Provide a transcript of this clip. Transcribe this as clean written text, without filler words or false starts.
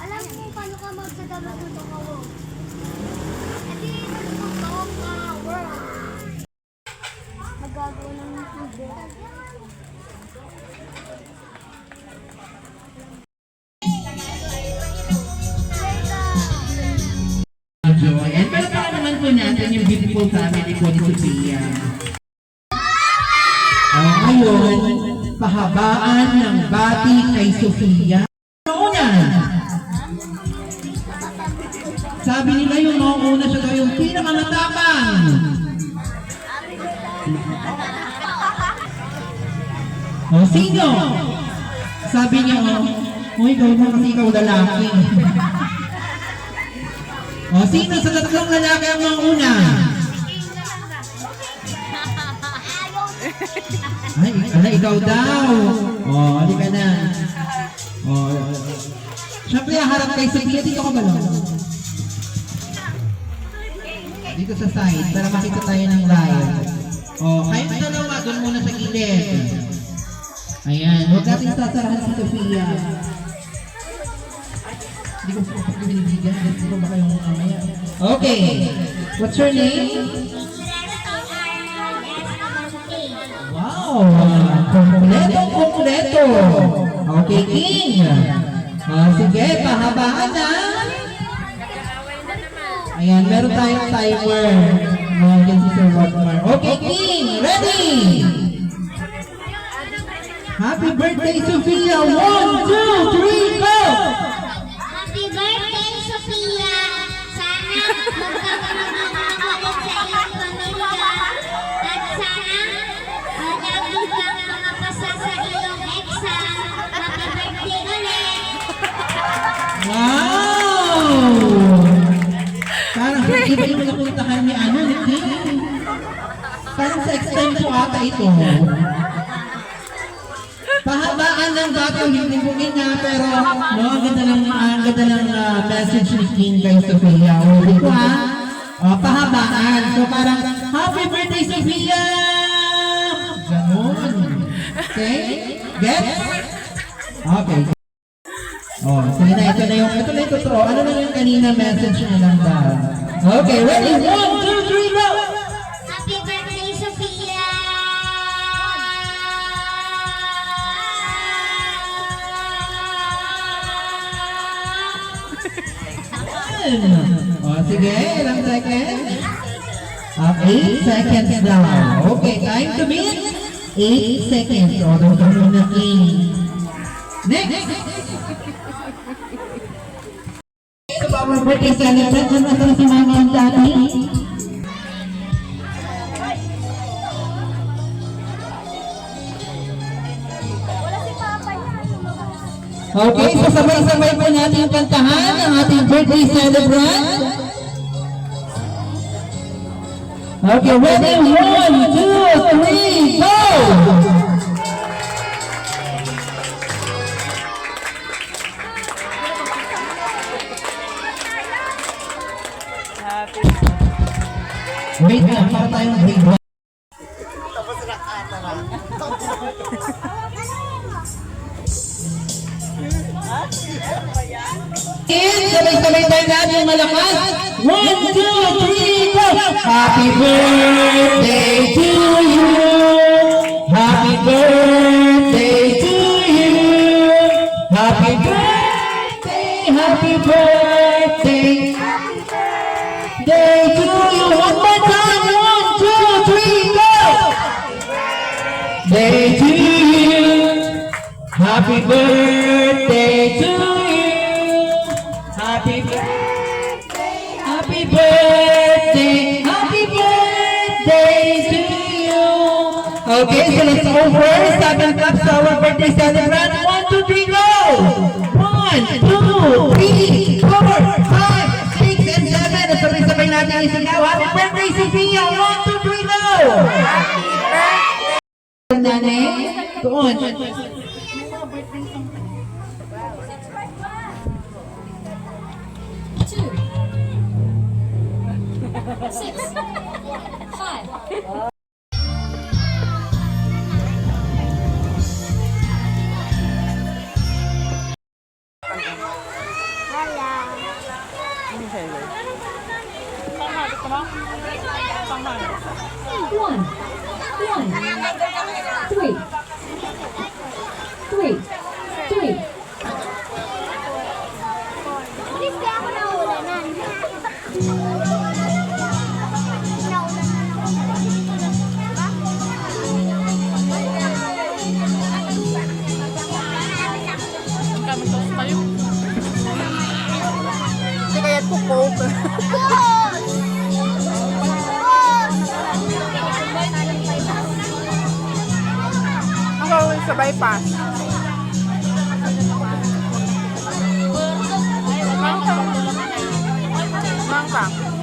Alam mo paano ka magdadama dito ka mo? Hindi nagpapawag ka world. Magagawa ng video. And palapaan naman po natin yung beautiful family po ni Sophia. Ngayon, pahabaan ng bati kay Sophia. Una, sabi nila yung mauna siya daw yung pinakamatapang. O, sino? Sabi niya, uy, gawin mo kasi ikaw lalaki. O, sino sa tatlong lalaki ang mauna? Ay, ikaw daw. O, halika na. O, syempre, harap kay Sophia. Dito ka ba lang? Dito sa side, para makita tayo ng live. O, kayong dalawa, doon muna sa gilid. Ayan, huwag natin sasarahan si Sophia. Hindi ko binibigyan. Hindi ko ba kayong mamaya? Okay. What's your name? Wow! Kompleto! Okay, King! Sige, pahabaan na! Ayan, meron tayong timer. Yan si Sir Wagmar. Okay, King! Ready! Happy birthday, Sophia! 1, 2, 3, go! Happy birthday, Sophia! Sana magkakaroon ng mga ulit sa iyong pamilya at sana lagi kang makapasa sa iyong exam. Happy birthday ulit! Wow! Parang iba yung napuntahan ni ano, ni King. Parang sa extension ata ito. Pahabaan ng batang limbungin nga, pero no, ang ganda ng message ni King kay Sophia. Uli ko ha, pahabaan. So parang, happy birthday Sophia! Ganun. Okay? Get? Okay. Oh, sige na, ito na yung totoo. Ano na yung kanina message niya lang daw? Okay, ready? 1, 2, 3, go! Happy birthday, Sophia! Oh, sige, ilang seconds? 8 seconds daw. Okay, time to beat. 8 seconds. O, doon ka muna, King. Next! Sa power birthday celebrant, ano ito si Mama and Daddy? Okay, so sabay-sabay po natin kantahan ang ating birthday celebrant. Okay, ready? 1, 2, 3, go! Wait na, para tayong grade 1. Sabay-sabay tayo natin malakas. 1, 2, 3, go! Happy birthday to you! Happy birthday to you! Happy birthday! Happy birthday! Day to you! One more time! 1, 2, 3, go! Day to you! Happy birthday to you! Happy birthday! Happy birthday! Happy birthday to you! Okay, so let's over. 7 claps to our birthday celebrant. 1, 2, 3, go! 1, 2, 3, 4, 5, 6, and 7. At sabay-sabay natin isigaw. Happy birthday, Sophia! 1, 2, 3, go! Happy birthday! Nanay, doon. Six. One, three, three, three. Please, kaya ako naulanan. Hindi kaya po coke. Ang gawin sa bypass. Mangka. Mangka.